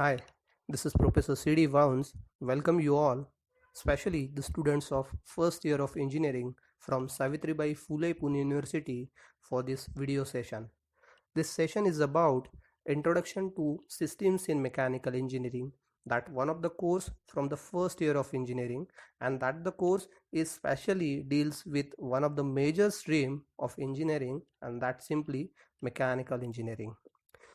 Hi, this is Professor C.D. Vowns. Welcome you all, especially the students of first year of engineering from Savitribai Phule Pune University for this video session. This session is about Introduction to Systems in Mechanical Engineering, that one of the course from the first year of engineering, and that the course is specially deals with one of the major stream of engineering, and that simply mechanical engineering.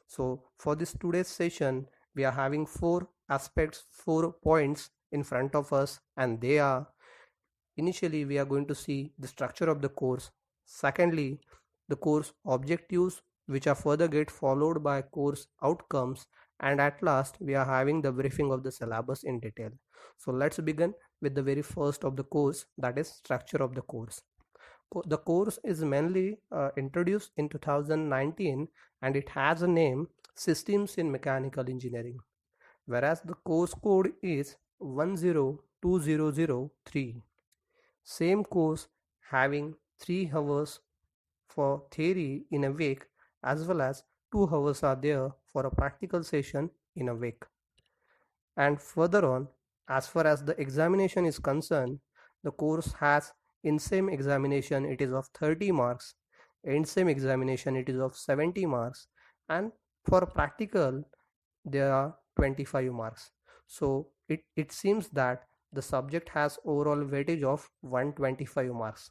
So for this today's session, we are having four aspects, 4 points in front of us, and they are: initially we are going to see the structure of the course, secondly the course objectives, which are further get followed by course outcomes, and at last we are having the briefing of the syllabus in detail. So let's begin with the very first of the course, that is structure of the course. The course is mainly introduced in 2019, and it has a name Systems in Mechanical Engineering, whereas the course code is 102003. Same course having 3 hours for theory in a week, as well as 2 hours are there for a practical session in a week. And further on, as far as the examination is concerned, the course has in same examination it is of 30 marks, in same examination it is of 70 marks, and for practical there are 25 marks. So it seems that the subject has overall weightage of 125 marks.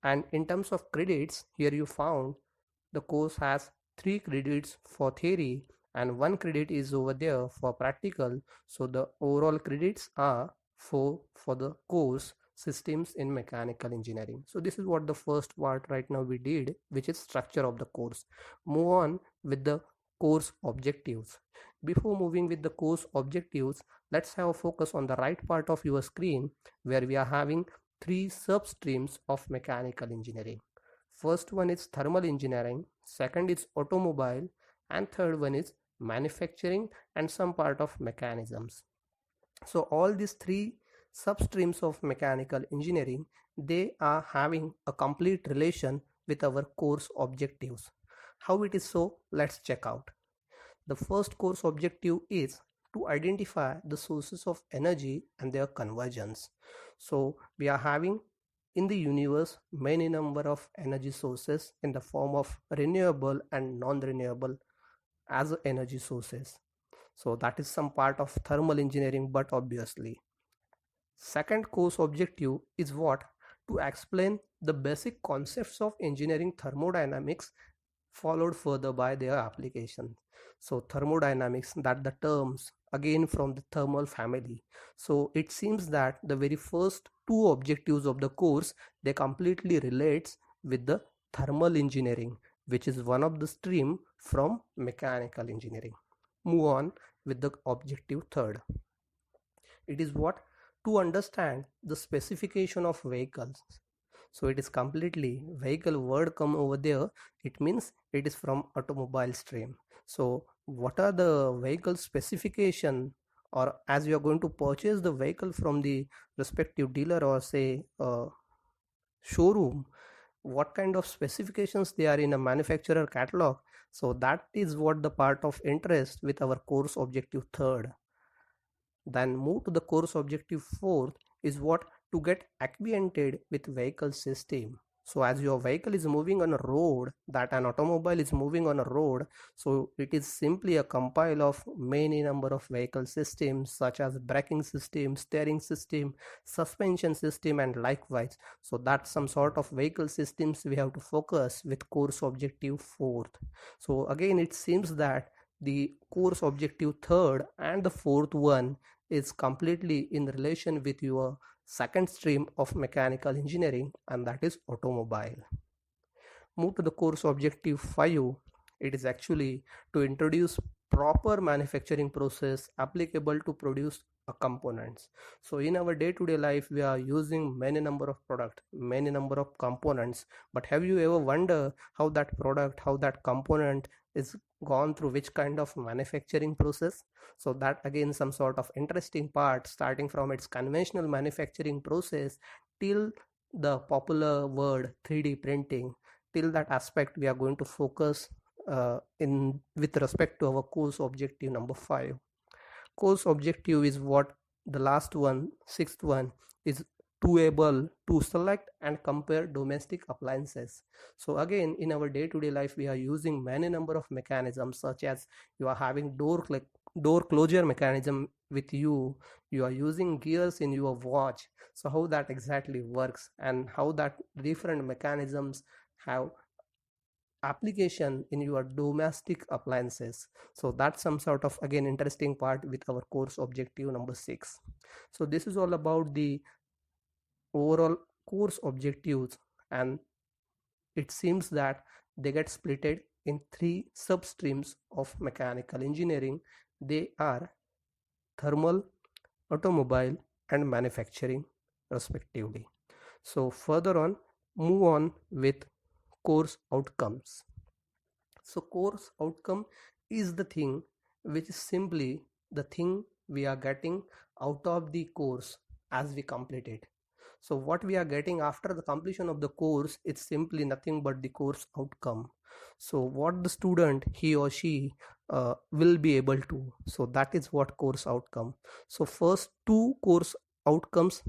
And in terms of credits, here you found the course has 3 credits for theory and 1 credit is over there for practical. So the overall credits are 4 for the course Systems in Mechanical Engineering. So this is what the first part right now we did, which is structure of the course. Move on with the course objectives. Before moving with the course objectives, let's have a focus on the right part of your screen, where we are having 3 substreams of mechanical engineering. First one is thermal engineering, second is automobile, and third one is manufacturing and some part of mechanisms. So all these 3 substreams of mechanical engineering, they are having a complete relation with our course objectives. How it is so? Let's check out. The first course objective is to identify the sources of energy and their conversions. So we are having in the universe many number of energy sources in the form of renewable and non-renewable as energy sources. So that is some part of thermal engineering, but obviously. Second course objective is what? To explain the basic concepts of engineering thermodynamics, followed further by their application. So thermodynamics, that the terms again from the thermal family. So it seems that the very first 2 objectives of the course, they completely relates with the thermal engineering, which is one of the stream from mechanical engineering. Move on with the objective third. It is what? To understand the specification of vehicles. So it is completely vehicle word come over there, it means it is from automobile stream. So what are the vehicle specification, or as you are going to purchase the vehicle from the respective dealer or say showroom, what kind of specifications they are in a manufacturer catalog. So that is what the part of interest with our course objective third. Then move to the course objective fourth is what? To get acquainted with vehicle system. So as your vehicle is moving on a road, that an automobile is moving on a road, so it is simply a compile of many number of vehicle systems such as braking system, steering system, suspension system, and likewise. So that's some sort of vehicle systems we have to focus with course objective fourth. So again it seems that the course objective third and the fourth one is completely in relation with your second stream of mechanical engineering, and that is automobile. Move to the course objective 5. It is actually to introduce proper manufacturing process applicable to produce components. So in our day-to-day life we are using many number of product, many number of components, but have you ever wonder how that product, how that component is gone through which kind of manufacturing process? So that again some sort of interesting part, starting from its conventional manufacturing process till the popular word 3D printing. Till that aspect we are going to focus in with respect to our course objective number 5. Course objective is what the last one, sixth one, is to able to select and compare domestic appliances. So again, in our day-to-day life, we are using many number of mechanisms, such as you are having door closure mechanism with you, you are using gears in your watch. So how that exactly works and how that different mechanisms have application in your domestic appliances. So that's some sort of again interesting part with our course objective number 6. So this is all about the overall course objectives, and it seems that they get splitted in three substreams of mechanical engineering. They are thermal, automobile, and manufacturing respectively. So further on, move on with course outcomes. So course outcome is the thing which is simply the thing we are getting out of the course as we complete it. So what we are getting after the completion of the course, it's simply nothing but the course outcome. So what the student, he or she, will be able to. So that is what course outcome. So first two course outcomes,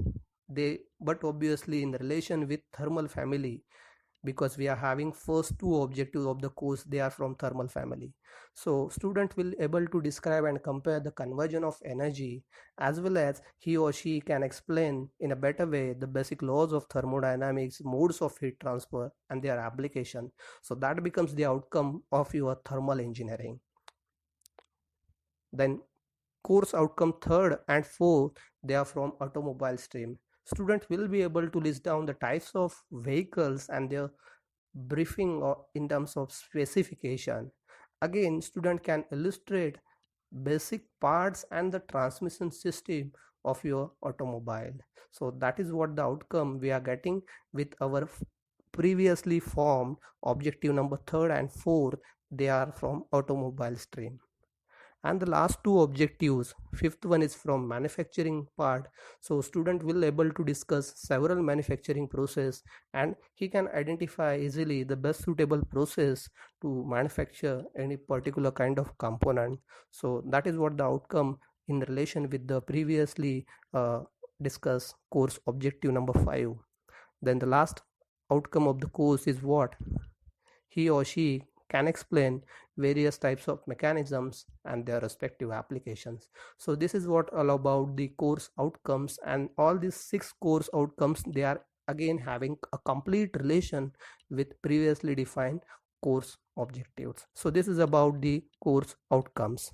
they, but obviously in relation with thermal family, because we are having first two objectives of the course, they are from thermal family. So student will able to describe and compare the conversion of energy, as well as he or she can explain in a better way the basic laws of thermodynamics, modes of heat transfer, and their application. So that becomes the outcome of your thermal engineering. Then course outcome third and fourth, they are from automobile stream. Student will be able to list down the types of vehicles and their briefing in terms of specification. Again, student can illustrate basic parts and the transmission system of your automobile. So that is what the outcome we are getting with our previously formed objective number third and fourth. They are from automobile stream. And the last two objectives, fifth one is from manufacturing part. So student will able to discuss several manufacturing process, and he can identify easily the best suitable process to manufacture any particular kind of component. So that is what the outcome in relation with the previously discussed course objective number 5. Then the last outcome of the course is what he or she can explain various types of mechanisms and their respective applications. So this is what all about the course outcomes, and all these 6 course outcomes, they are again having a complete relation with previously defined course objectives. So this is about the course outcomes.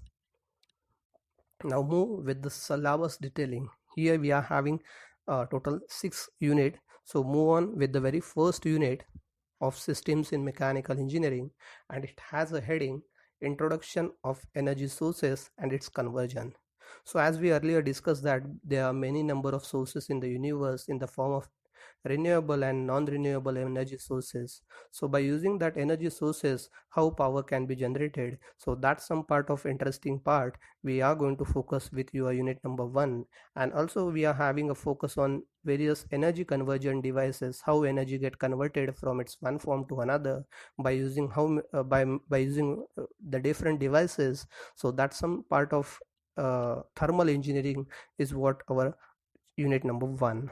Now move with the syllabus detailing. Here we are having a total 6 unit. So move on with the very first unit of systems in mechanical engineering, and it has a heading introduction of energy sources and its conversion. So as we earlier discussed that there are many number of sources in the universe in the form of renewable and non-renewable energy sources. So by using that energy sources, how power can be generated, so that's some part of interesting part we are going to focus with your unit number 1. And also we are having a focus on various energy conversion devices, how energy get converted from its one form to another by using by using the different devices. So that's some part of thermal engineering is what our unit number 1.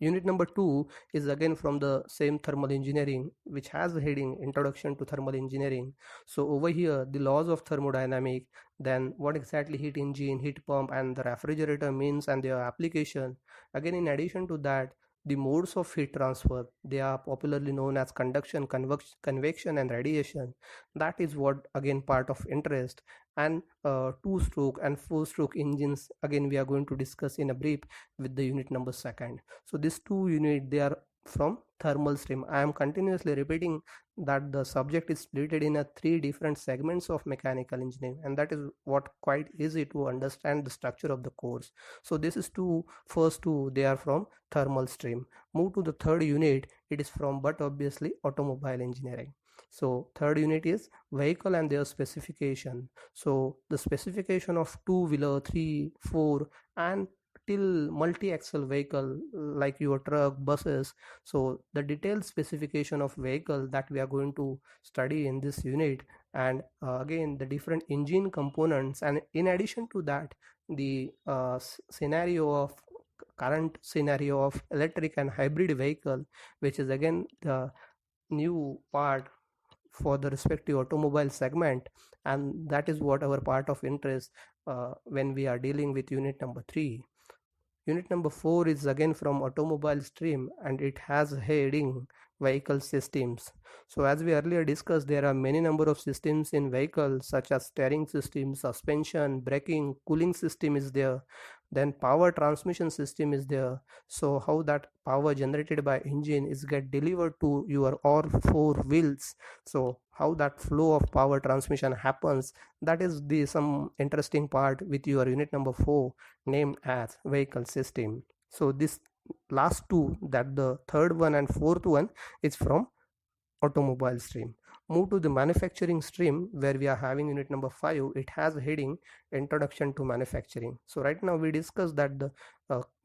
Unit number 2 is again from the same thermal engineering, which has the heading Introduction to Thermal Engineering. So over here, the laws of thermodynamic, then what exactly heat engine, heat pump, and the refrigerator means and their application. Again, in addition to that, the modes of heat transfer, they are popularly known as conduction, convection, and radiation. That is what again part of interest. And two-stroke and four-stroke engines, again we are going to discuss in a brief with the unit number 2. So these two units, they are from thermal stream. I am continuously repeating that the subject is split in a 3 different segments of mechanical engineering, and that is what quite easy to understand the structure of the course. So this is first two, they are from thermal stream. Move to the third unit, it is from but obviously automobile engineering. So third unit is vehicle and their specification. So the specification of two-wheeler, 3, 4, and till multi-axle vehicle like your truck, buses. So the detailed specification of vehicle that we are going to study in this unit, and again the different engine components, and in addition to that the scenario of current scenario of electric and hybrid vehicle, which is again the new part for the respective automobile segment, and that is what our part of interest when we are dealing with unit number 3. Unit number 4 is again from automobile stream, and it has heading vehicle systems. So as we earlier discussed, there are many number of systems in vehicles such as steering system, suspension, braking, cooling system is there, then power transmission system is there. So how that power generated by engine is get delivered to your all four wheels, so how that flow of power transmission happens, that is the some interesting part with your unit number 4 named as vehicle system. So this last two, that the third one and fourth one, is from automobile stream. Move to the manufacturing stream where we are having unit number 5. It has heading introduction to manufacturing. So right now we discussed that the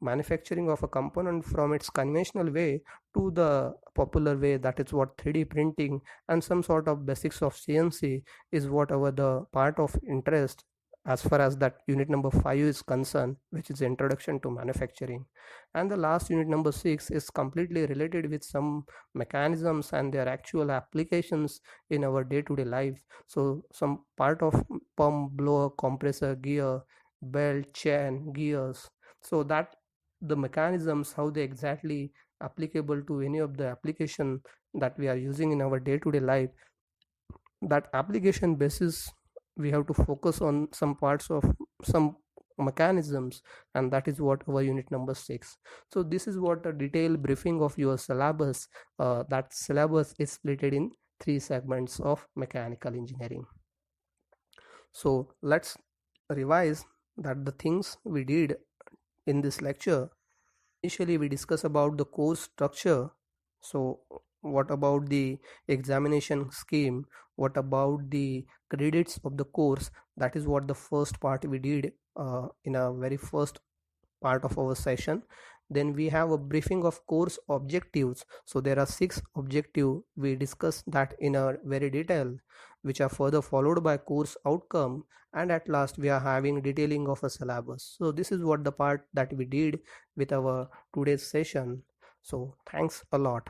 manufacturing of a component from its conventional way to the popular way, that is what 3D printing and some sort of basics of CNC is what our the part of interest as far as that unit number 5 is concerned, which is introduction to manufacturing. And the last unit number 6 is completely related with some mechanisms and their actual applications in our day-to-day life. So some part of pump, blower, compressor, gear, belt, chain, gears, so that the mechanisms how they exactly applicable to any of the application that we are using in our day-to-day life, that application basis we have to focus on some parts of some mechanisms, and that is what our unit number 6. So this is what a detailed briefing of your syllabus. That syllabus is split in 3 segments of mechanical engineering. So let's revise that the things we did in this lecture. Initially we discuss about the course structure. So what about the examination scheme, what about the credits of the course, that is what the first part we did in a very first part of our session. Then we have a briefing of course objectives. So there are 6 objectives, we discussed that in a very detail, which are further followed by course outcome, and at last we are having detailing of a syllabus. So this is what the part that we did with our today's session. So thanks a lot.